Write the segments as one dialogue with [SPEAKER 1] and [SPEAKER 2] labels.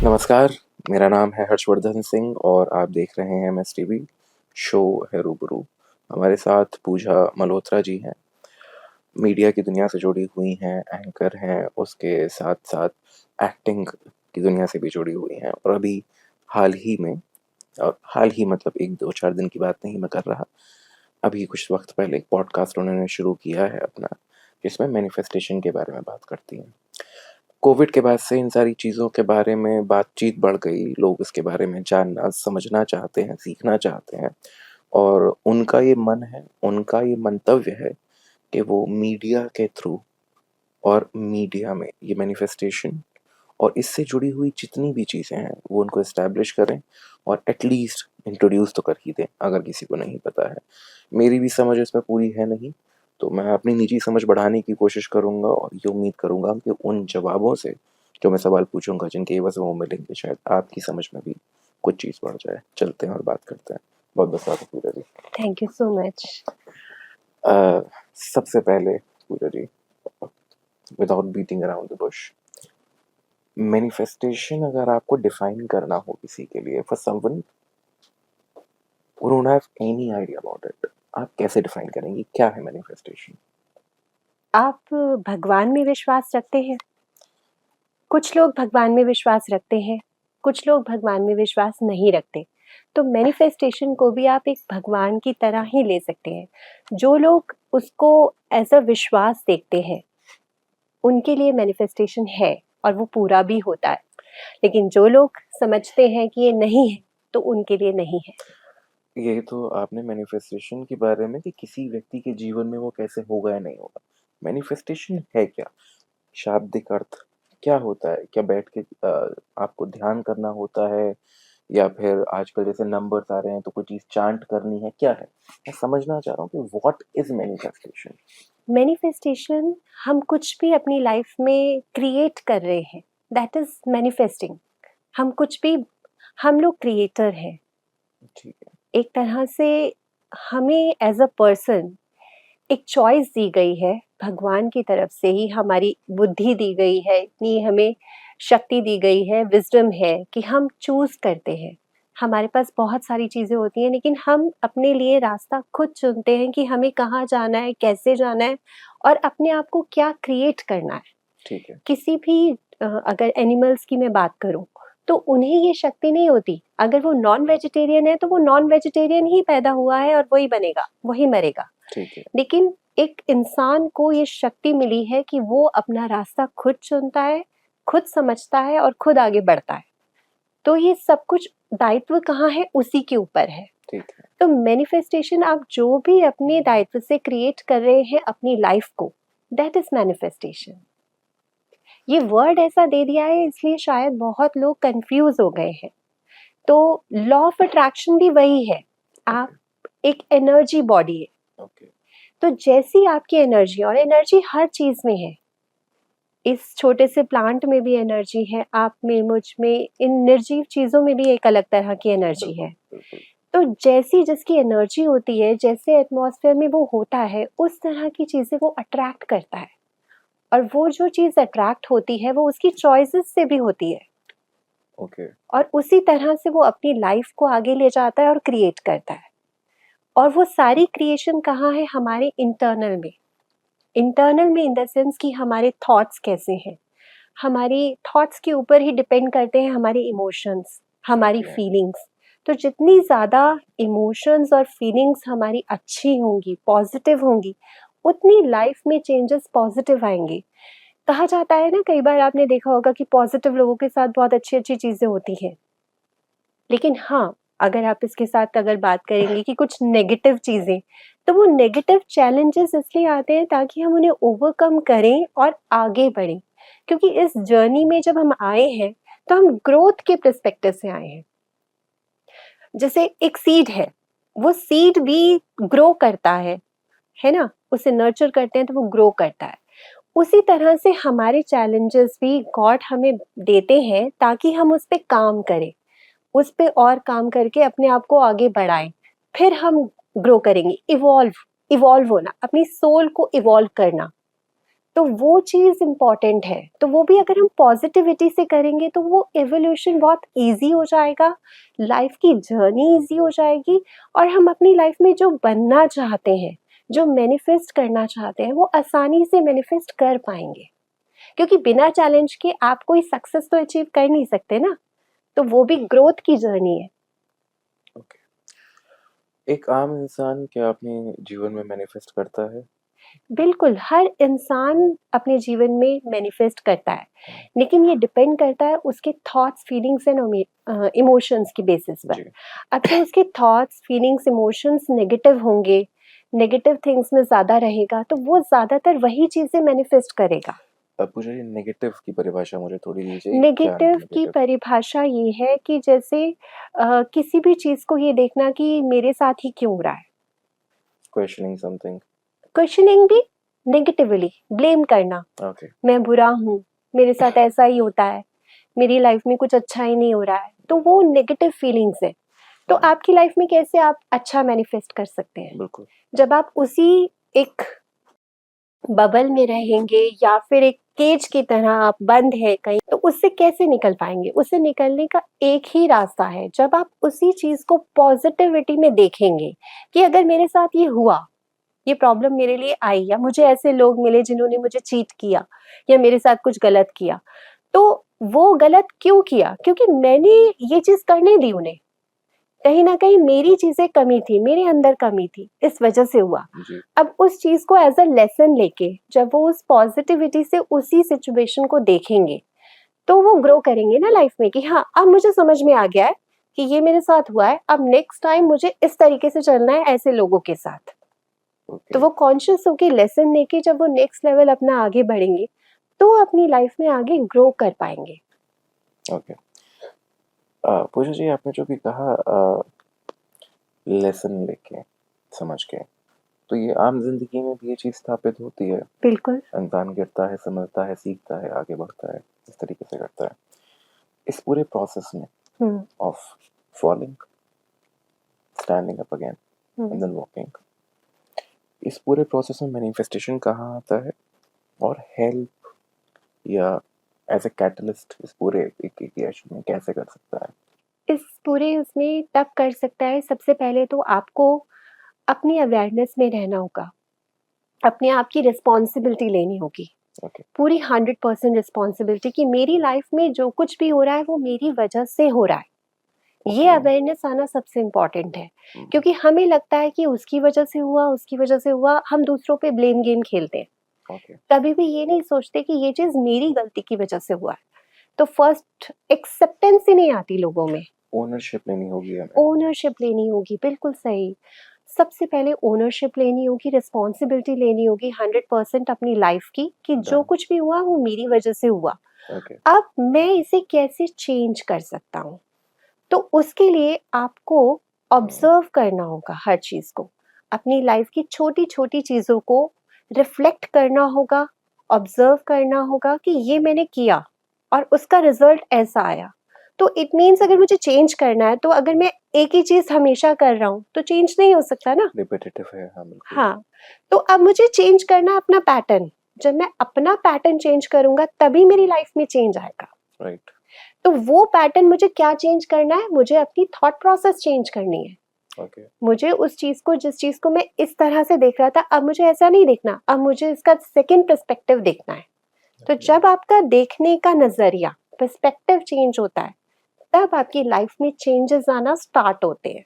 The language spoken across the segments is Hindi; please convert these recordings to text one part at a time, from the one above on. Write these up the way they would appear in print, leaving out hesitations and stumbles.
[SPEAKER 1] नमस्कार, मेरा नाम है हर्षवर्धन सिंह और आप देख रहे हैं एमएस टीवी, शो है रूबरू। हमारे साथ पूजा मल्होत्रा जी हैं, मीडिया की दुनिया से जुड़ी हुई हैं, एंकर हैं, उसके साथ-साथ एक्टिंग की दुनिया से भी जुड़ी हुई हैं और अभी हाल ही में हाल ही मतलब 1-2-4 दिन की बात नहीं मैं कर रहा, अभी कुछ वक़्त पहले एक पॉडकास्ट उन्होंने शुरू किया है अपना, जिसमें मैनिफेस्टेशन के बारे में बात करती हैं। कोविड के बाद से इन सारी चीज़ों के बारे में बातचीत बढ़ गई, लोग इसके बारे में जानना, समझना चाहते हैं, सीखना चाहते हैं और उनका ये मन है, उनका ये मंतव्य है कि वो मीडिया के थ्रू और मीडिया में ये मैनिफेस्टेशन और इससे जुड़ी हुई जितनी भी चीज़ें हैं, वो उनको एस्टैब्लिश करें और एटलीस्ट इंट्रोड्यूस तो कर ही दें, अगर किसी को नहीं पता है। मेरी भी समझ इसमें पूरी है नहीं, तो मैं अपनी निजी समझ बढ़ाने की कोशिश करूँगा और ये उम्मीद करूँगा कि उन जवाबों से जो मैं सवाल पूछूँगा, जिनके एवज़ में वो मिलेंगे, शायद आपकी समझ में भी कुछ चीज़ बढ़ जाए। चलते हैं और बात करते हैं। बहुत-बहुत स्वागत है Pooja ji.
[SPEAKER 2] Thank you so much.
[SPEAKER 1] सबसे पहले Pooja ji, without beating around the bush, manifestation अगर आपको डिफाइन करना हो किसी के लिए, for someone who don't have any idea about it, आप कैसे डिफाइन करेंगी क्या है मैनिफेस्टेशन?
[SPEAKER 2] आप भगवान में विश्वास रखते हैं? कुछ लोग भगवान में विश्वास रखते हैं, कुछ लोग भगवान में विश्वास नहीं रखते। तो मैनिफेस्टेशन को भी आप एक भगवान की तरह ही ले सकते हैं। जो लोग उसको एज़ अ विश्वास देखते हैं, उनके लिए मैनिफेस्टेशन है और वो पूरा भी होता है। लेकिन जो लोग समझते हैं कि ये नहीं है, तो उनके लिए नहीं है।
[SPEAKER 1] ये तो आपने मैनिफेस्टेशन के बारे में कि किसी व्यक्ति के जीवन में वो कैसे होगा या नहीं होगा। मैनिफेस्टेशन है क्या? शाब्दिक अर्थ क्या होता है? क्या बैठ के आपको ध्यान करना होता है या फिर आजकल जैसे नंबर्स आ रहे हैं तो कोई चीज़ चांट करनी है, क्या है? मैं समझना चाह रहा हूँ कि व्हाट इज़ मैनिफेस्टेशन?
[SPEAKER 2] मैनिफेस्टेशन हम कुछ भी अपनी लाइफ में क्रिएट कर रहे हैं, दैट इज़ मैनिफेस्टिंग। हम कुछ भी हम लोग क्रिएटर हैं।
[SPEAKER 1] ठीक है,
[SPEAKER 2] एक तरह से हमें एज़ अ पर्सन एक चॉइस दी गई है, भगवान की तरफ से ही हमारी बुद्धि दी गई है, इतनी हमें शक्ति दी गई है, विज़डम है कि हम चूज़ करते हैं। हमारे पास बहुत सारी चीज़ें होती हैं, लेकिन हम अपने लिए रास्ता खुद चुनते हैं कि हमें कहाँ जाना है, कैसे जाना है और अपने आप को क्या क्रिएट करना है।
[SPEAKER 1] ठीक है,
[SPEAKER 2] किसी भी अगर एनिमल्स की मैं बात करूँ, तो उन्हें ये शक्ति नहीं होती। अगर वो नॉन वेजिटेरियन है, तो वो नॉन वेजिटेरियन ही पैदा हुआ है और वही बनेगा, वही मरेगा।
[SPEAKER 1] ठीक है,
[SPEAKER 2] लेकिन एक इंसान को ये शक्ति मिली है कि वो अपना रास्ता खुद चुनता है, खुद समझता है और खुद आगे बढ़ता है। तो ये सब कुछ दायित्व कहाँ है, उसी के ऊपर है।
[SPEAKER 1] ठीक है,
[SPEAKER 2] तो मैनिफेस्टेशन आप जो भी अपने दायित्व से क्रिएट कर रहे हैं अपनी लाइफ को, दैट इज़ मैनिफेस्टेशन। ये वर्ड ऐसा दे दिया है इसलिए शायद बहुत लोग कंफ्यूज हो गए हैं। तो लॉ ऑफ अट्रैक्शन भी वही है। आप
[SPEAKER 1] ओके,
[SPEAKER 2] एक एनर्जी बॉडी है।
[SPEAKER 1] ओके,
[SPEAKER 2] तो जैसी आपकी एनर्जी, और एनर्जी हर चीज में है, इस छोटे से प्लांट में भी एनर्जी है, आप में, मुझ में, इन निर्जीव चीजों में भी एक अलग तरह की एनर्जी
[SPEAKER 1] बिल्कुल,
[SPEAKER 2] है।
[SPEAKER 1] बिल्कुल,
[SPEAKER 2] तो जैसी जिसकी एनर्जी होती है, जैसे एटमॉस्फेयर में वो होता है, उस तरह की चीजें वो अट्रैक्ट करता है। और वो जो चीज अट्रैक्ट होती है वो उसकी चॉइसेस से भी होती है।
[SPEAKER 1] ओके,
[SPEAKER 2] और उसी तरह से वो अपनी लाइफ को आगे ले जाता है और क्रिएट करता है। और वो सारी क्रिएशन कहाँ है? हमारे इंटरनल में। इंटरनल में इन द सेंस कि हमारे थॉट्स कैसे हैं। हमारी थॉट्स के ऊपर ही डिपेंड करते हैं हमारे इमोशंस, हमारी
[SPEAKER 1] ओके,
[SPEAKER 2] फीलिंग्स। तो जितनी ज़्यादा इमोशंस और फीलिंग्स हमारी अच्छी होंगी, पॉजिटिव होंगी, उतनी लाइफ में चेंजेस पॉजिटिव आएंगे। कहा जाता है ना, कई बार आपने देखा होगा कि पॉजिटिव लोगों के साथ बहुत अच्छी-अच्छी चीज़ें होती हैं। लेकिन हाँ, अगर आप इसके साथ अगर बात करेंगे कि कुछ नेगेटिव चीज़ें, तो वो नेगेटिव चैलेंजेस इसलिए आते हैं ताकि हम उन्हें ओवरकम करें और आगे बढ़ें। क्योंकि इस जर्नी में जब हम आए हैं, तो हम ग्रोथ के पर्सपेक्टिव से आए हैं। जैसे एक सीड है, वो सीड भी ग्रो करता है ना? उसे नर्चर करते हैं तो वो ग्रो करता है। उसी तरह से हमारे चैलेंजेस भी गॉड हमें देते हैं ताकि हम उस पे काम करें। उस पे और काम करके अपने आप को आगे बढ़ाएं। फिर हम ग्रो करेंगे। इवॉल्व इवॉल्व होना, अपनी सोल को इवॉल्व करना। तो वो चीज़ इम्पोर्टेंट है। तो वो भी अगर हम पॉजिटिविटी से करेंगे तो वो एवोल्यूशन बहुत ईज़ी हो जाएगा, लाइफ की जर्नी ईज़ी हो जाएगी और हम अपनी लाइफ में जो बनना चाहते हैं, जो मैनिफेस्ट करना चाहते हैं, वो आसानी से मैनिफेस्ट कर पाएँगे। क्योंकि बिना चैलेंज के आप कोई सक्सेस तो अचीव कर नहीं सकते ना, तो वो भी ग्रोथ की जर्नी है।
[SPEAKER 1] ओके। एक आम इंसान क्या अपने जीवन में मैनिफेस्ट करता है?
[SPEAKER 2] बिल्कुल, हर इंसान अपने जीवन में मैनिफेस्ट करता है, लेकिन ये डिपेंड करता है उसके थॉट्स, फीलिंग्स एंड इमोशंस की बेसिस पर।
[SPEAKER 1] जी।
[SPEAKER 2] अगर उसके थॉट्स, फीलिंग्स, इमोशंस नेगेटिव होंगे, नेगेटिव थिंग्स में ज़्यादा रहेगा, तो वो ज़्यादातर वही चीज़ें मैनिफेस्ट करेगा।
[SPEAKER 1] अब मुझे नेगेटिव की परिभाषा मुझे थोड़ी दीजिए, क्या
[SPEAKER 2] नेगेटिव की
[SPEAKER 1] नेगेटिव?
[SPEAKER 2] परिभाषा ये है कि जैसे किसी भी चीज़ को ये देखना कि मेरे साथ ही क्यों हो रहा है।
[SPEAKER 1] Questioning something.
[SPEAKER 2] क्वेश्चनिंग भी नेगेटिवली, ब्लेम करना।
[SPEAKER 1] ओके।
[SPEAKER 2] मैं बुरा हूँ, मेरे साथ ऐसा ही होता है, मेरी लाइफ में कुछ अच्छा ही नहीं हो रहा है, तो वो नेगेटिव फीलिंग्स है। तो आपकी लाइफ में कैसे आप अच्छा मैनिफेस्ट कर सकते हैं?
[SPEAKER 1] बिल्कुल।
[SPEAKER 2] जब आप उसी एक बबल में रहेंगे या फिर एक केज की तरह आप बंद है कहीं, तो उससे कैसे निकल पाएंगे? उससे निकलने का एक ही रास्ता है, जब आप उसी चीज को पॉजिटिविटी में देखेंगे कि अगर मेरे साथ ये हुआ, ये प्रॉब्लम मेरे लिए आई, या मुझे ऐसे लोग मिले जिन्होंने मुझे चीट किया या मेरे साथ कुछ गलत किया, तो वो गलत क्यों किया? क्योंकि मैंने ये चीज करने दी उन्हें। कहीं ना कहीं मेरी चीजें कमी थी, मेरे अंदर कमी थी, इस वजह से हुआ।
[SPEAKER 1] जी।
[SPEAKER 2] अब उस चीज को एज अ लेसन लेके जब वो उस पॉजिटिविटी से उसी सिचुएशन को देखेंगे, तो वो ग्रो करेंगे ना लाइफ में कि हाँ, अब मुझे समझ में आ गया है कि ये मेरे साथ हुआ है, अब नेक्स्ट टाइम मुझे इस तरीके से चलना है ऐसे लोगों के साथ।
[SPEAKER 1] ओके।
[SPEAKER 2] तो वो कॉन्शियस होके लेसन लेके जब वो नेक्स्ट लेवल अपना आगे बढ़ेंगे, तो अपनी लाइफ में आगे ग्रो कर पाएंगे।
[SPEAKER 1] ओके। पूजा जी, आपने जो भी कहा लेसन लेके, समझ के, तो ये आम जिंदगी में भी ये चीज़ स्थापित होती है।
[SPEAKER 2] बिल्कुल।
[SPEAKER 1] इंसान गिरता है, समझता है, सीखता है, आगे बढ़ता है, इस तरीके से करता है। इस पूरे प्रोसेस में
[SPEAKER 2] hmm.
[SPEAKER 1] Of falling, standing up again and
[SPEAKER 2] hmm.
[SPEAKER 1] Then walking, इस पूरे प्रोसेस में मैनिफेस्टेशन कहाँ आता है और हेल्प या एज ए कैटलिस्ट इस पूरे एक क्रिएशन में कैसे कर सकता है?
[SPEAKER 2] इस पूरे उसमें तब कर सकता है, सबसे पहले तो आपको अपनी अवेयरनेस में रहना होगा, अपने आप की रिस्पॉन्सिबिलिटी लेनी होगी,
[SPEAKER 1] ओके।
[SPEAKER 2] पूरी 100% रिस्पॉन्सिबिलिटी कि मेरी लाइफ में जो कुछ भी हो रहा है वो मेरी वजह से हो रहा है। ये
[SPEAKER 1] ओके।
[SPEAKER 2] अवेयरनेस आना सबसे इम्पोर्टेंट है, क्योंकि हमें लगता है कि उसकी वजह से हुआ, उसकी वजह से हुआ, हम दूसरों पे ब्लेम गेम खेलते हैं।
[SPEAKER 1] ओके।
[SPEAKER 2] कभी भी ये नहीं सोचते कि ये चीज मेरी गलती की वजह से हुआ है। तो फर्स्ट एक्सेप्टेंस ही नहीं आती लोगों में,
[SPEAKER 1] ओनरशिप लेनी होगी हमें।
[SPEAKER 2] ओनरशिप लेनी होगी। बिल्कुल सही। सबसे पहले ओनरशिप लेनी होगी, रिस्पॉन्सिबिलिटी लेनी होगी 100% अपनी लाइफ की, कि जो
[SPEAKER 1] Done.
[SPEAKER 2] कुछ भी हुआ वो मेरी वजह से हुआ।
[SPEAKER 1] ओके।
[SPEAKER 2] अब मैं इसे कैसे चेंज कर सकता हूँ? तो उसके लिए आपको ऑब्जर्व करना होगा हर चीज को, अपनी लाइफ की छोटी छोटी चीजों को रिफ्लेक्ट करना होगा, ऑब्जर्व करना होगा कि ये मैंने किया और उसका रिजल्ट ऐसा आया। तो इट मीन्स अगर मुझे चेंज करना है, तो अगर मैं एक ही चीज हमेशा कर रहा हूँ तो चेंज नहीं हो सकता ना।
[SPEAKER 1] रिपीटेटिव है, हाँ बिल्कुल।
[SPEAKER 2] हाँ, तो अब मुझे चेंज करना है अपना पैटर्न। जब मैं अपना पैटर्न चेंज करूंगा तभी मेरी लाइफ में चेंज आएगा।
[SPEAKER 1] राइट।
[SPEAKER 2] तो वो पैटर्न मुझे क्या चेंज करना है? मुझे अपनी थॉट प्रोसेस चेंज करनी है।
[SPEAKER 1] ओके।
[SPEAKER 2] मुझे उस चीज को, जिस चीज को मैं इस तरह से देख रहा था, अब मुझे ऐसा नहीं देखना, अब मुझे इसका सेकंड पर्सपेक्टिव देखना है। तो जब आपका देखने का नजरिया, पर्सपेक्टिव चेंज होता है, तब आपकी लाइफ में चेंजेस आना स्टार्ट होते हैं।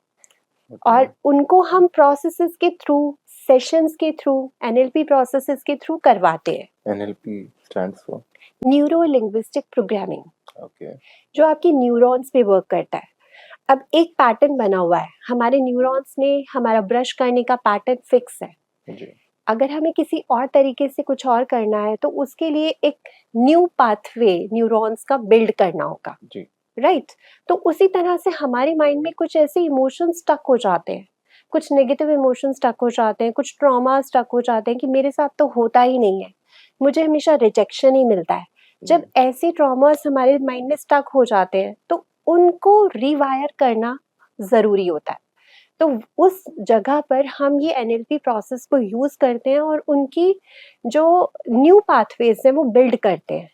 [SPEAKER 2] और उनको हम प्रोसेसेस के थ्रू, सेशंस के थ्रू, एनएलपी प्रोसेसेस के थ्रू करवाते हैं।
[SPEAKER 1] NLP stands for
[SPEAKER 2] neuro linguistic programming,
[SPEAKER 1] okay.
[SPEAKER 2] जो आपकी न्यूरॉन्स पे वर्क करता है। अब एक पैटर्न बना हुआ है हमारे न्यूरॉन्स में, हमारा ब्रश करने का पैटर्न फिक्स है।
[SPEAKER 1] जी।
[SPEAKER 2] अगर हमें किसी और तरीके से कुछ और करना है, तो उसके लिए एक न्यू पाथवे न्यूरॉन्स का बिल्ड करना होगा।
[SPEAKER 1] जी।
[SPEAKER 2] राइट। तो उसी तरह से हमारे माइंड में कुछ ऐसे इमोशंस स्टक हो जाते हैं, कुछ नेगेटिव इमोशंस स्टक हो जाते हैं, कुछ ट्रॉमा स्टक हो जाते हैं कि मेरे साथ तो होता ही नहीं है, मुझे हमेशा रिजेक्शन ही मिलता है। जब ऐसे ट्रॉमास हमारे माइंड में स्टक हो जाते हैं, तो उनको रिवायर करना जरूरी होता है। तो उस जगह पर हम ये एनएलपी प्रोसेस को यूज़ करते हैं और उनकी जो न्यू पाथवेज़ हैं वो बिल्ड करते हैं,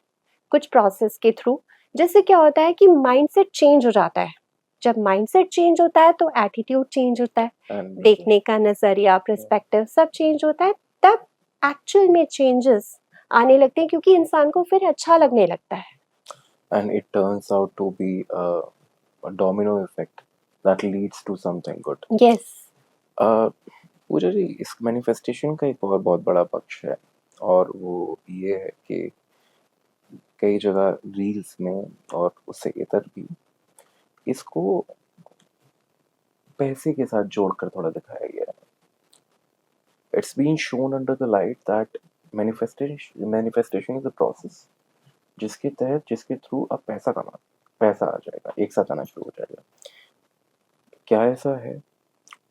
[SPEAKER 2] कुछ प्रोसेस के थ्रू। जिससे क्या होता है कि माइंडसेट चेंज हो जाता है। जब माइंडसेट चेंज होता है तो एटीट्यूड चेंज होता है,
[SPEAKER 1] अंडरस्टूड।
[SPEAKER 2] देखने का नज़रिया, पर्सपेक्टिव सब चेंज होता है। तब एक्चुअल में चेंजेस आने लगते हैं क्योंकि इंसान को फिर अच्छा लगने लगता है।
[SPEAKER 1] And it turns out to be a domino effect that leads to something good.
[SPEAKER 2] Yes.
[SPEAKER 1] Pooja ji, इस मैनिफेस्टेशन का एक और बहुत बड़ा पक्ष है, और वो ये है कि कई जगह रील्स में और उससे इतर भी इसको पैसे के साथ जोड़कर थोड़ा दिखाया गया है। It's been shown under the light that manifestation is a process जिसके तहत, जिसके थ्रू आप पैसा आ जाएगा, एक साथ आना शुरू हो जाएगा। क्या ऐसा है?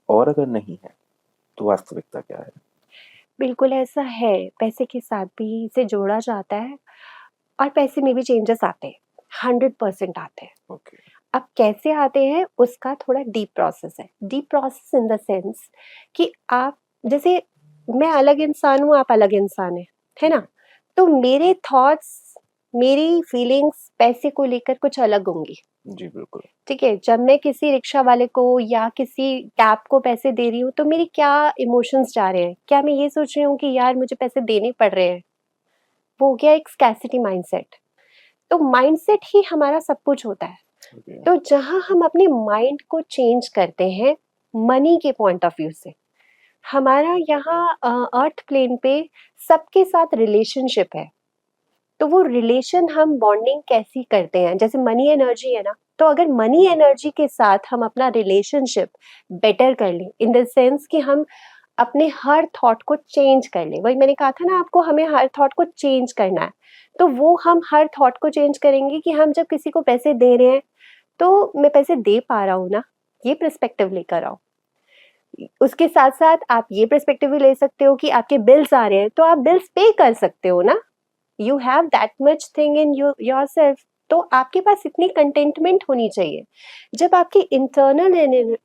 [SPEAKER 1] और अगर नहीं है तो वास्तविकता क्या है?
[SPEAKER 2] बिल्कुल ऐसा है, पैसे के साथ भी इसे जोड़ा जाता है और पैसे में भी चेंजेस आते हैं, 100% आते हैं।
[SPEAKER 1] ओके।
[SPEAKER 2] अब कैसे आते हैं उसका थोड़ा डीप प्रोसेस है। Deep process in the sense कि आप जैसे मैं अलग इंसान हूँ, आप अलग इंसान हैं, है ना? तो मेरे थॉट्स, मेरी फीलिंग्स पैसे को लेकर कुछ अलग होंगी।
[SPEAKER 1] जी बिल्कुल।
[SPEAKER 2] ठीक है, जब मैं किसी रिक्शा वाले को या किसी कैब को पैसे दे रही हूँ तो मेरी क्या इमोशंस जा रहे हैं? क्या मैं ये सोच रही हूँ कि यार मुझे पैसे देने पड़ रहे हैं? वो हो गया एक स्कैरसिटी माइंडसेट। तो माइंडसेट ही हमारा सब कुछ होता है।
[SPEAKER 1] ओके।
[SPEAKER 2] तो जहाँ हम अपने माइंड को चेंज करते हैं मनी के पॉइंट ऑफ व्यू से, हमारा यहाँ अर्थ प्लेन पे सबके साथ रिलेशनशिप है। तो वो रिलेशन हम बॉन्डिंग कैसी करते हैं, जैसे मनी एनर्जी है ना, तो अगर मनी एनर्जी के साथ हम अपना रिलेशनशिप बेटर कर लें, इन द सेंस कि हम अपने हर थॉट को चेंज कर लें, वही मैंने कहा था ना आपको, हमें हर थॉट को चेंज करना है। तो वो हम हर थॉट को चेंज करेंगे कि हम जब किसी को पैसे दे रहे हैं तो मैं पैसे दे पा रहा हूँ ना, ये पर्सपेक्टिव लेकर आओ। उसके साथ साथ आप ये पर्सपेक्टिव भी ले सकते हो कि आपके बिल्स आ रहे हैं तो आप बिल्स पे कर सकते हो ना, you have that much thing in yourself. तो आपके पास इतनी कंटेंटमेंट होनी चाहिए। जब आपकी इंटरनल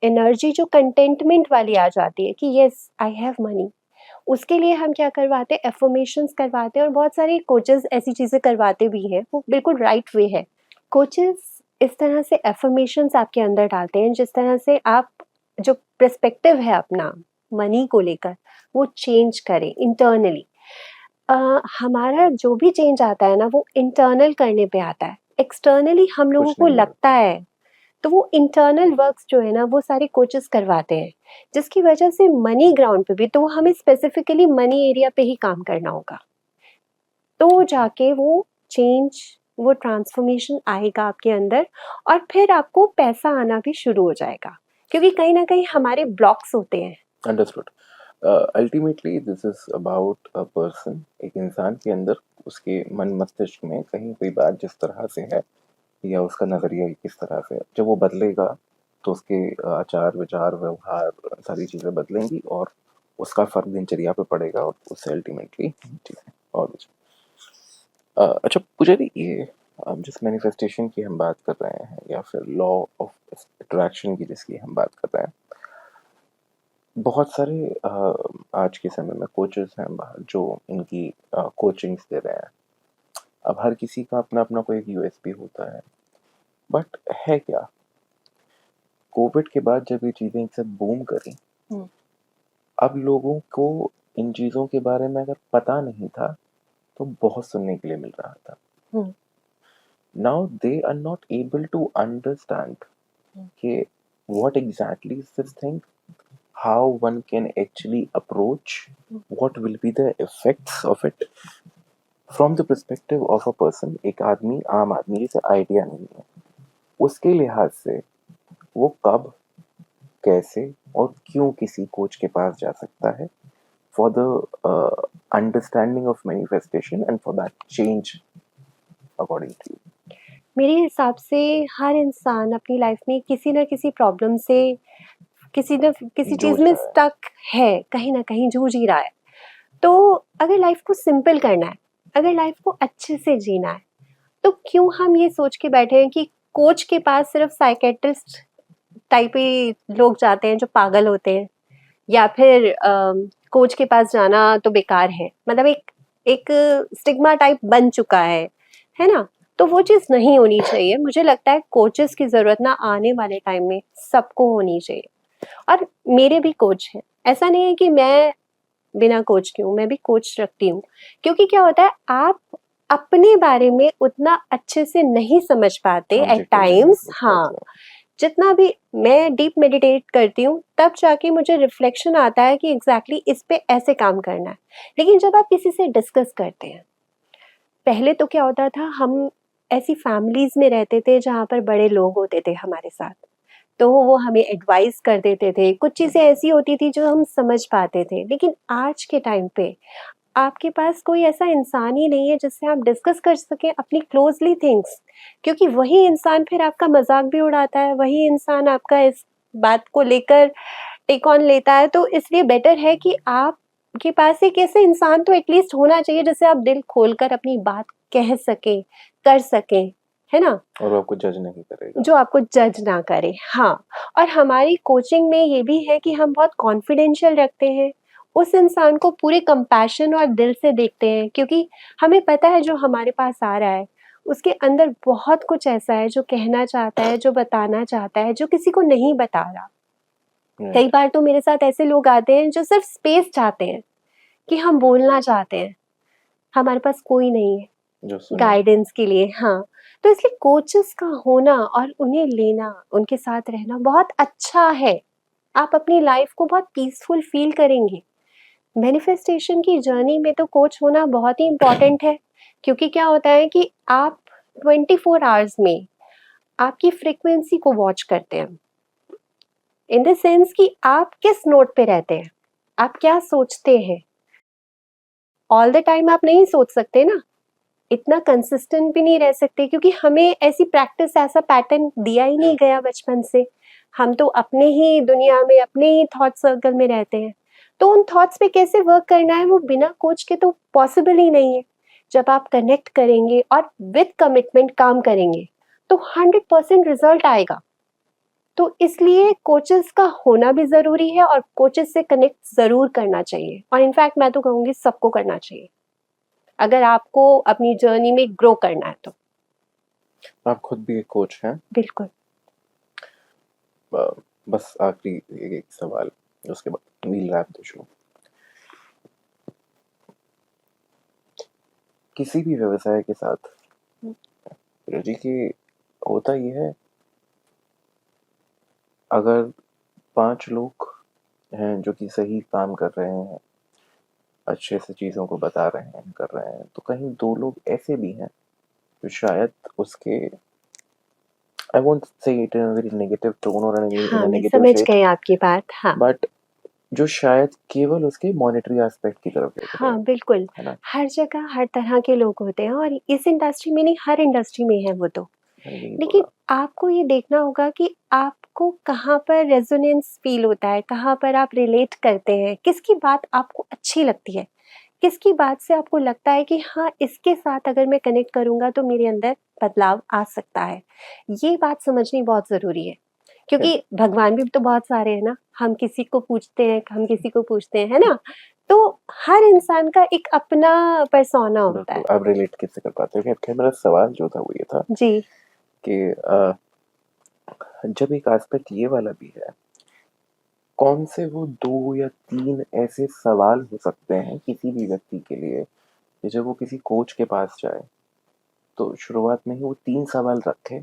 [SPEAKER 2] एनर्जी जो कंटेंटमेंट वाली आ जाती है कि यस आई हैव मनी, उसके लिए हम क्या करवाते हैं, एफर्मेशंस करवाते हैं और बहुत सारे कोचेस ऐसी चीजें करवाते भी हैं, वो बिल्कुल राइट वे है। कोचेस इस तरह से एफर्मेशंस आपके अंदर डालते हैं जिस तरह से आप जो पर्सपेक्टिव है अपना मनी को लेकर वो चेंज करें इंटरनली। हमारा जो भी चेंज आता है ना वो इंटरनल करने पे आता है, एक्सटर्नली हम लोगों
[SPEAKER 1] कुछ
[SPEAKER 2] को
[SPEAKER 1] नहीं
[SPEAKER 2] लगता
[SPEAKER 1] होता।
[SPEAKER 2] है। तो वो इंटरनल वर्क्स जो है ना वो सारे कोचेस करवाते हैं, जिसकी वजह से मनी ग्राउंड पे भी, तो हमें स्पेसिफिकली मनी एरिया पे ही काम करना होगा, तो जाके वो चेंज, वो ट्रांसफॉर्मेशन आएगा आपके अंदर और फिर आपको पैसा आना भी शुरू हो जाएगा, क्योंकि कहीं ना कहीं हमारे ब्लॉक्स होते हैं।
[SPEAKER 1] Understood. Ultimately this is about a person, एक इंसान के अंदर, उसके मन मस्तिष्क में कहीं कोई बात जिस तरह से है या उसका नज़रिया किस तरह से है, जब वो बदलेगा तो उसके आचार विचार व्यवहार सारी चीज़ें बदलेंगी और उसका फ़र्क दिनचर्या पे पड़ेगा और उससे अल्टीमेटली चीज़ें और भी। अच्छा पूजा जी, ये जिस मैनिफेस्टेशन की हम बात कर रहे हैं या फिर लॉ ऑफ अट्रैक्शन की जिसकी हम बात कर रहे हैं, बहुत सारे आज के समय में कोचेस हैं बाहर जो इनकी कोचिंग्स दे रहे हैं। अब हर किसी का अपना अपना कोई एक यूएसपी होता है, बट है क्या, कोविड के बाद जब ये चीज़ें एक साथ बूम करी, अब लोगों को इन चीज़ों के बारे में अगर पता नहीं था तो बहुत सुनने के लिए मिल रहा था। Now they are not able to understand कि what exactly is this thing, how one can actually approach, what will be the effects of it from the perspective of a person। एक आदमी, आम आदमी जिसे आइडिया नहीं है, उसके लिहाज से वो कब, कैसे और क्यों किसी कोच के पास जा सकता है for the understanding of manifestation and for that change according to you।
[SPEAKER 2] मेरे हिसाब से हर इंसान अपनी लाइफ में किसी ना किसी प्रॉब्लम से, किसी न किसी चीज
[SPEAKER 1] जूझ
[SPEAKER 2] में
[SPEAKER 1] रहा है।
[SPEAKER 2] स्टक है, कहीं ना कहीं जूझ ही रहा है। तो अगर लाइफ को सिंपल करना है, अगर लाइफ को अच्छे से जीना है, तो क्यों हम ये सोच के बैठे हैं कि कोच के पास सिर्फ साइकेट्रिस्ट टाइप ही लोग जाते हैं जो पागल होते हैं, या फिर कोच के पास जाना तो बेकार है, मतलब एक एक स्टिग्मा टाइप बन चुका है ना? तो वो चीज़ नहीं होनी चाहिए। मुझे लगता है कोचेस की ज़रूरत ना आने वाले टाइम में सबको होनी चाहिए। और मेरे भी कोच हैं, ऐसा नहीं है कि मैं बिना कोच के हूँ, मैं भी कोच रखती हूँ। क्योंकि क्या होता है, आप अपने बारे में उतना अच्छे से नहीं समझ पाते
[SPEAKER 1] हाँ,
[SPEAKER 2] एट
[SPEAKER 1] डिटेल में
[SPEAKER 2] टाइम्स।
[SPEAKER 1] सोच
[SPEAKER 2] हाँ,
[SPEAKER 1] पाते हैं।
[SPEAKER 2] जितना भी मैं डीप मेडिटेट करती हूँ तब जाके मुझे रिफ्लेक्शन आता है कि एग्जैक्टली इस पे ऐसे काम करना है। लेकिन जब आप किसी से डिस्कस करते हैं, पहले तो क्या होता था, हम ऐसी फैमिलीज में रहते थे जहाँ पर बड़े लोग होते थे हमारे साथ, तो वो हमें एडवाइस कर देते थे, कुछ चीज़ें ऐसी होती थी जो हम समझ पाते थे। लेकिन आज के टाइम पे आपके पास कोई ऐसा इंसान ही नहीं है जिससे आप डिस्कस कर सकें अपनी क्लोजली थिंग्स, क्योंकि वही इंसान फिर आपका मजाक भी उड़ाता है, वही इंसान आपका इस बात को लेकर टेक ऑन लेता है। तो इसलिए बेटर है कि आपके पास एक ऐसे इंसान तो एटलीस्ट होना चाहिए जिससे आप दिल खोलकर अपनी बात कह सकें, कर सकें, है ना?
[SPEAKER 1] और वो आपको जज नहीं करेगा।
[SPEAKER 2] जो आपको जज ना करे। हाँ, और हमारी कोचिंग में ये भी है कि हम बहुत कॉन्फिडेंशियल रखते हैं। उस इंसान को पूरे कंपैशन और दिल से देखते हैं, क्योंकि हमें पता है जो हमारे पास आ रहा है, उसके अंदर बहुत कुछ ऐसा है जो कहना चाहता है, जो बताना चाहता है, जो किसी को नहीं बता रहा। कई
[SPEAKER 1] राइट।
[SPEAKER 2] बार तो मेरे साथ ऐसे लोग आते हैं जो सिर्फ स्पेस चाहते हैं, कि हम बोलना चाहते हैं, हमारे पास कोई नहीं है
[SPEAKER 1] जो सुने।
[SPEAKER 2] गाइडेंस के लिए। हाँ, तो इसलिए कोचेस का होना और उन्हें लेना, उनके साथ रहना बहुत अच्छा है। आप अपनी लाइफ को बहुत पीसफुल फील करेंगे। मैनिफेस्टेशन की जर्नी में तो कोच होना बहुत ही इम्पोर्टेंट है, क्योंकि क्या होता है कि आप 24 आवर्स में आपकी फ्रीक्वेंसी को वॉच करते हैं, इन द सेंस कि आप किस नोट पे रहते हैं, आप क्या सोचते हैं। ऑल द टाइम आप नहीं सोच सकते ना, इतना कंसिस्टेंट भी नहीं रह सकते, क्योंकि हमें ऐसी प्रैक्टिस, ऐसा पैटर्न दिया ही नहीं गया बचपन से। हम तो अपने ही दुनिया में, अपने ही थॉट सर्कल में रहते हैं। तो उन थॉट्स पे कैसे वर्क करना है वो बिना कोच के तो पॉसिबल ही नहीं है। जब आप कनेक्ट करेंगे और विद कमिटमेंट काम करेंगे तो 100% रिजल्ट आएगा। तो इसलिए कोचेस का होना भी ज़रूरी है, और कोचेस से कनेक्ट ज़रूर करना चाहिए, और इनफैक्ट मैं तो कहूँगी सबको करना चाहिए, अगर आपको अपनी जर्नी में ग्रो करना है तो।
[SPEAKER 1] आप खुद भी एक कोच हैं।
[SPEAKER 2] बिल्कुल।
[SPEAKER 1] बस आखिरी एक सवाल, उसके बाद वील रैप द शो। किसी भी व्यवसाय के साथ रजी की होता ये है, अगर 5 लोग हैं जो कि सही काम कर रहे हैं, अच्छे से चीज़ों को बता रहे हैं, कर रहे हैं, तो कहीं 2 लोग ऐसे भी हैं जो शायद उसके, I won't say it in a very negative tone और इन
[SPEAKER 2] हाँ,
[SPEAKER 1] अ
[SPEAKER 2] मैं
[SPEAKER 1] नेगेटिव
[SPEAKER 2] समझ
[SPEAKER 1] शेड,
[SPEAKER 2] गई आपकी बात। हाँ।
[SPEAKER 1] बट जो शायद केवल उसके मॉनेटरी एस्पेक्ट की तरफ देख रहे
[SPEAKER 2] हाँ,
[SPEAKER 1] हैं,
[SPEAKER 2] बिल्कुल।
[SPEAKER 1] है ना?
[SPEAKER 2] हर जगह हर तरह के लोग होते हैं, और इस इंडस्ट्री में नहीं, हर इंडस्ट्री में है वो तो।
[SPEAKER 1] मैंने यही
[SPEAKER 2] लेकिन
[SPEAKER 1] बोला।
[SPEAKER 2] आपको ये देखना होगा कि आपको कहाँ पर रेजोनेंस फील होता है, कहाँ पर आप रिलेट करते हैं, किसकी बात आपको अच्छी लगती है, किसकी बात से आपको लगता है कि हाँ, इसके साथ अगर मैं कनेक्ट करूँगा तो मेरे अंदर बदलाव आ सकता है। ये बात समझनी बहुत ज़रूरी है, क्योंकि भगवान भी तो बहुत सारे हैं ना, हम किसी को पूजते हैं, हम किसी को पूजते हैं, है ना? तो हर इंसान का एक अपना पर्सोना होता
[SPEAKER 1] बिल्कुल,
[SPEAKER 2] है।
[SPEAKER 1] आप रिलेट कैसे कर पाते हो? खैर मेरा सवाल जो था वो ये था
[SPEAKER 2] जी।
[SPEAKER 1] कि जब एक एस्पेक्ट ये वाला भी है, कौन से वो 2 या 3 ऐसे सवाल हो सकते हैं किसी भी व्यक्ति के लिए कि जब वो किसी कोच के पास जाए, तो शुरुआत में ही वो 3 सवाल रखे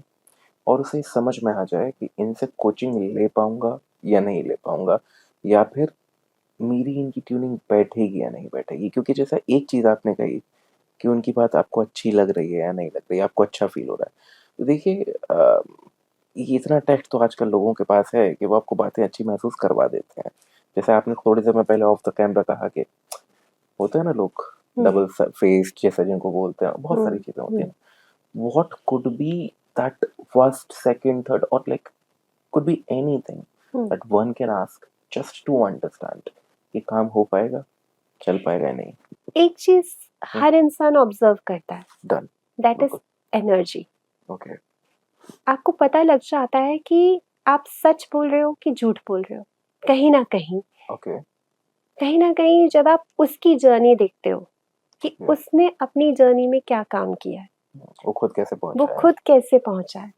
[SPEAKER 1] और उसे समझ में आ जाए कि इनसे कोचिंग ले पाऊँगा या नहीं ले पाऊँगा, या फिर मेरी इनकी ट्यूनिंग बैठेगी या नहीं बैठेगी? क्योंकि जैसा एक चीज़ आपने कही कि उनकी बात आपको अच्छी लग रही है या नहीं लग रही है, आपको अच्छा फ़ील हो रहा है। तो देखिए ये इतना टैक्ट तो आजकल लोगों के पास है कि वो आपको बातें अच्छी महसूस करवा देते हैं। जैसे आपने थोड़ी देर में पहले ऑफ द कैमरा कहा कि होते हैं ना लोग
[SPEAKER 2] हुँ,
[SPEAKER 1] डबल फेस्ड जैसा जिनको बोलते हैं, बहुत सारी
[SPEAKER 2] हुँ,
[SPEAKER 1] चीज़ें होती
[SPEAKER 2] हुँ,
[SPEAKER 1] हैं। What could be that first, second, third और लाइक could be anything
[SPEAKER 2] हुँ।
[SPEAKER 1] that one can ask just to understand कि काम हो पाएगा, चल पाएगा या नहीं।
[SPEAKER 2] एक चीज़
[SPEAKER 1] हुँ,
[SPEAKER 2] हर इंसान ऑब्ज़र्व करता है,
[SPEAKER 1] डन,
[SPEAKER 2] दैट इज़
[SPEAKER 1] बिल्कुल,
[SPEAKER 2] एनर्जी।
[SPEAKER 1] ओके,
[SPEAKER 2] आपको पता लग जाता है कि आप सच बोल रहे हो कि झूठ बोल रहे हो। कहीं न कहीं,
[SPEAKER 1] ओके।
[SPEAKER 2] कहीं न कहीं जब आप उसकी जर्नी देखते हो कि
[SPEAKER 1] या
[SPEAKER 2] उसने अपनी जर्नी में क्या काम किया है,
[SPEAKER 1] वो खुद कैसे
[SPEAKER 2] वो
[SPEAKER 1] पहुँचा है?
[SPEAKER 2] खुद कैसे पहुँचा है,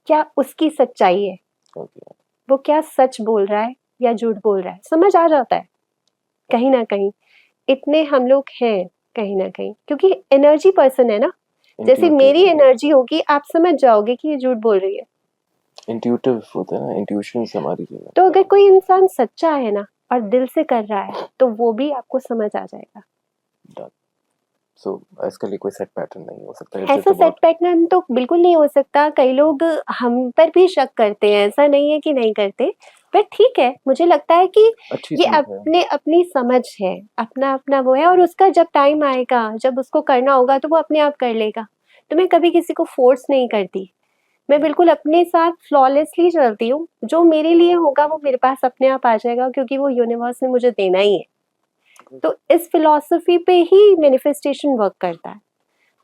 [SPEAKER 2] क्या उसकी सच्चाई है,
[SPEAKER 1] ओके।
[SPEAKER 2] वो क्या सच बोल रहा है या झूठ बोल रहा है, समझ आ जाता है कहीं न कहीं। इतने हम लोग हैं कहीं न कहीं, क्योंकि एनर्जी पर्सन है ना, जैसे
[SPEAKER 1] इंट्यूटिव
[SPEAKER 2] मेरी एनर्जी होगी आप समझ जाओगे कि ये झूठ बोल रही है।
[SPEAKER 1] इंट्यूटिव होता है ना, इंट्यूशंस हमारी जो है।
[SPEAKER 2] तो अगर कोई इंसान सच्चा है ना और दिल से कर रहा है, तो वो भी आपको समझ आ जाएगा।
[SPEAKER 1] डन। सो इसके लिए कोई सेट पैटर्न नहीं हो सकता, इट्स
[SPEAKER 2] ऐसा
[SPEAKER 1] जस्ट
[SPEAKER 2] सेट
[SPEAKER 1] अबाउट
[SPEAKER 2] पैटर्न तो बिल्कुल नहीं हो सकता। कई लोग हम पर भी शक करते हैं, ऐसा नहीं है कि नहीं करते, पर ठीक है, मुझे लगता है कि
[SPEAKER 1] अच्छी
[SPEAKER 2] ये
[SPEAKER 1] चीज़ है।
[SPEAKER 2] अपने अपनी समझ है, अपना-अपना वो है, और उसका जब टाइम आएगा, जब उसको करना होगा तो वो अपने आप कर लेगा। तो मैं कभी किसी को फोर्स नहीं करती। मैं बिल्कुल अपने साथ फ्लॉलेसली चलती हूँ। जो मेरे लिए होगा वो मेरे पास अपने आप आ जाएगा, क्योंकि वो यूनिवर्स ने मुझे देना ही है। तो इस फिलॉसफी पे ही मैनिफेस्टेशन वर्क करता है।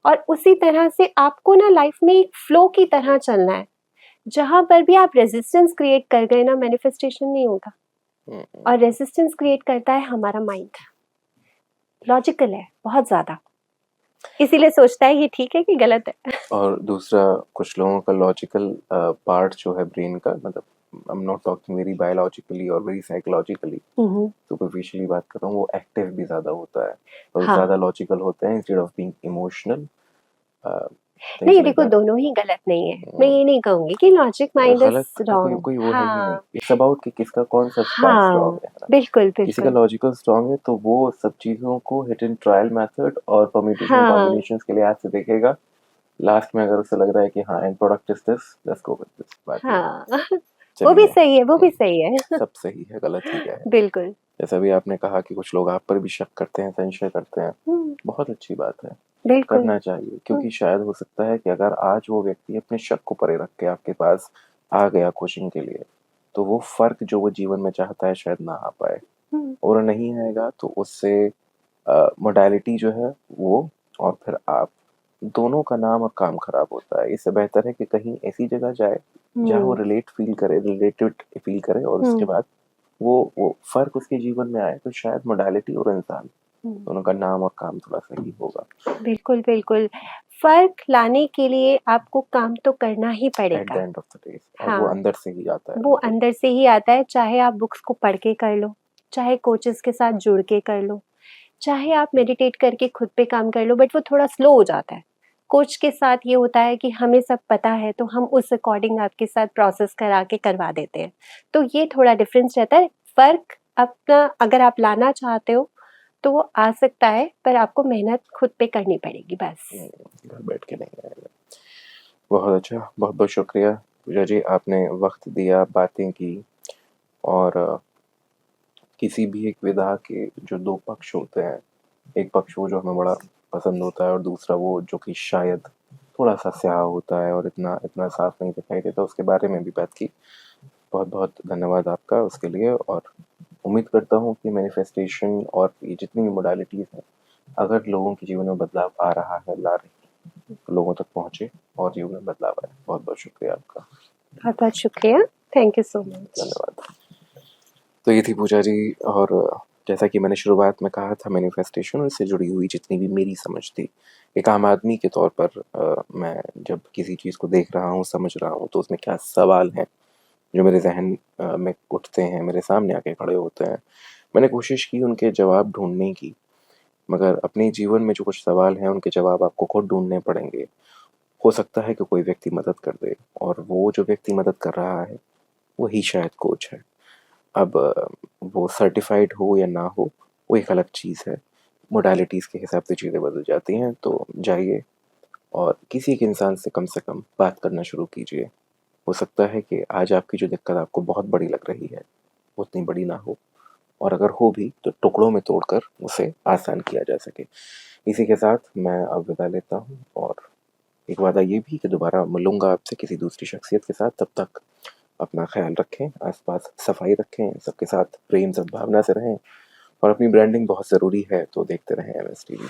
[SPEAKER 2] और उसी तरह से आपको ना लाइफ में एक फ्लो की तरह चलना है। जहां पर भी आप रेजिस्टेंस क्रिएट कर गए ना, मैनिफेस्टेशन नहीं होगा।
[SPEAKER 1] हुँ,
[SPEAKER 2] और रेजिस्टेंस क्रिएट करता है हमारा माइंड। लॉजिकल है बहुत ज्यादा, इसीलिए सोचता है ये ठीक है कि गलत है।
[SPEAKER 1] और दूसरा कुछ लोगों का लॉजिकल पार्ट जो है ब्रेन का, मतलब I am not talking very biologically और वेरी साइकोलॉजिकली, सुपरफिशियली बात कर रहा हूँ, वो एक्टिव भी ज़्यादा होता है और ज़्यादा
[SPEAKER 2] हाँ,
[SPEAKER 1] लॉजिकल होते हैं instead of being emotional, things
[SPEAKER 2] नहीं
[SPEAKER 1] लाइक
[SPEAKER 2] देखो,
[SPEAKER 1] दैट।
[SPEAKER 2] दोनों ही गलत नहीं है। मैं ये नहीं कहूंगी कि लॉजिक माइंड इज
[SPEAKER 1] गलत का कोई
[SPEAKER 2] रॉन्ग।
[SPEAKER 1] कोई वो है ही नहीं,
[SPEAKER 2] हाँ,
[SPEAKER 1] इट्स अबाउट कि किसका कौन सा पार्ट स्ट्रांग
[SPEAKER 2] हाँ,
[SPEAKER 1] है ना।
[SPEAKER 2] बिल्कुल
[SPEAKER 1] किसी का
[SPEAKER 2] बिल्कुल।
[SPEAKER 1] लॉजिकल स्ट्रांग है तो वो सब चीज़ों को हिट एंड ट्रायल मेथड और परम्यूटेशन
[SPEAKER 2] हाँ,
[SPEAKER 1] कॉम्बिनेशंस के लिए आज से देखेगा। लास्ट में अगर उसे लग रहा है कि हाँ and product is this, let's go with this, बाकी
[SPEAKER 2] हाँ। वो भी
[SPEAKER 1] चलिए।
[SPEAKER 2] सही है, वो भी सही है।
[SPEAKER 1] सब सही है, गलत ही क्या है।
[SPEAKER 2] बिल्कुल।
[SPEAKER 1] जैसा भी आपने कहा कि कुछ लोग आप पर भी शक करते हैं, संशय करते हैं,
[SPEAKER 2] हम्म,
[SPEAKER 1] बहुत अच्छी बात है,
[SPEAKER 2] बिल्कुल।
[SPEAKER 1] करना चाहिए, क्योंकि शायद हो सकता है कि अगर आज वो व्यक्ति अपने शक को परे रख के आपके पास आ गया कोचिंग के लिए, तो वो फ़र्क जो वो जीवन में चाहता है शायद ना आ पाए,
[SPEAKER 2] हम्म,
[SPEAKER 1] और नहीं आएगा तो उससे मोडालिटी जो है वो और फिर आप दोनों का नाम और काम खराब होता है। इससे बेहतर है कि कहीं ऐसी जगह जाए जहाँ वो
[SPEAKER 2] हम्म,
[SPEAKER 1] रिलेटेड फील करे, और उसके
[SPEAKER 2] हम्म,
[SPEAKER 1] बाद वो फ़र्क उसके जीवन में आए, तो शायद मोडालिटी और इंसान
[SPEAKER 2] हम्म।
[SPEAKER 1] दोनों का नाम और काम थोड़ा सही होगा।
[SPEAKER 2] बिल्कुल बिल्कुल। फर्क लाने के लिए आपको काम तो करना ही
[SPEAKER 1] एट द
[SPEAKER 2] पड़ेगा।
[SPEAKER 1] एंड ऑफ द डे, और वो
[SPEAKER 2] हाँ,
[SPEAKER 1] अंदर से ही आता है,
[SPEAKER 2] वो
[SPEAKER 1] बिल्कुल।
[SPEAKER 2] अंदर से ही आता है। चाहे आप बुक्स को पढ़ के कर लो, चाहे कोचेस के साथ जुड़ के कर लो, चाहे आप मेडिटेट करके खुद पे काम कर लो, बट वो थोड़ा स्लो हो जाता है। कोच के साथ ये होता है कि हमें सब पता है, तो हम उस अकॉर्डिंग आपके साथ प्रोसेस करा के करवा देते हैं। तो ये थोड़ा डिफरेंस रहता है। फ़र्क अपना अगर आप लाना चाहते हो, तो वो आ सकता है, पर आपको मेहनत खुद पे करनी पड़ेगी बस।
[SPEAKER 1] घर बैठ के नहीं आएगा। बहुत अच्छा, बहुत-बहुत शुक्रिया पूजा जी, आपने वक़्त दिया, बातें की, और किसी भी एक विधा के जो 2 पक्ष होते हैं, एक पक्ष वो जो हमें बड़ा पसंद होता है और दूसरा वो जो कि शायद थोड़ा-सा स्याह होता है और इतना इतना साफ नहीं दिखाई देता, उसके बारे में भी बात की। बहुत-बहुत धन्यवाद आपका उसके लिए, और उम्मीद करता हूँ कि मैनिफेस्टेशन और ये जितनी भी मोडालिटीज़ हैं, अगर लोगों के जीवन में बदलाव आ रहा है, ला रही है, तो लोगों तक पहुँचे और जीवन में बदलाव आए। बहुत-बहुत शुक्रिया आपका।
[SPEAKER 2] बहुत-बहुत शुक्रिया। Thank you so much.
[SPEAKER 1] धन्यवाद। तो ये थी पूजा जी, और जैसा कि मैंने शुरुआत में कहा था, मैनिफेस्टेशन और इससे जुड़ी हुई जितनी भी मेरी समझ थी, एक आम आदमी के तौर पर मैं जब किसी चीज़ को देख रहा हूँ, समझ रहा हूँ, तो उसमें क्या सवाल हैं जो मेरे ज़हन में उठते हैं, मेरे सामने आके खड़े होते हैं। मैंने कोशिश की उनके जवाब ढूँढने की, मगर अपने जीवन में जो कुछ सवाल हैं, उनके जवाब आपको खुद ढूँढने पड़ेंगे। हो सकता है कि कोई व्यक्ति मदद कर दे, और वो जो व्यक्ति मदद कर रहा है, वही शायद कोच है। अब वो सर्टिफ़ाइड हो या ना हो, वो एक अलग चीज़ है। मोडालिटीज़ के हिसाब से चीज़ें बदल जाती हैं, तो जाइए और किसी एक इंसान से कम बात करना शुरू कीजिए। हो सकता है कि आज आपकी जो दिक्कत आपको बहुत बड़ी लग रही है, वो उतनी बड़ी ना हो, और अगर हो भी तो टुकड़ों में तोड़कर उसे आसान किया जा सके। इसी के साथ मैं अब विदा लेता हूँ, और एक वादा ये भी कि दोबारा मिलूँगा आपसे किसी दूसरी शख्सियत के साथ। तब तक अपना ख़्याल रखें, आस-पास सफाई रखें, सबके साथ प्रेम सद्भावना से रहें, और अपनी ब्रांडिंग बहुत ज़रूरी है, तो देखते रहें एमएस टीवी।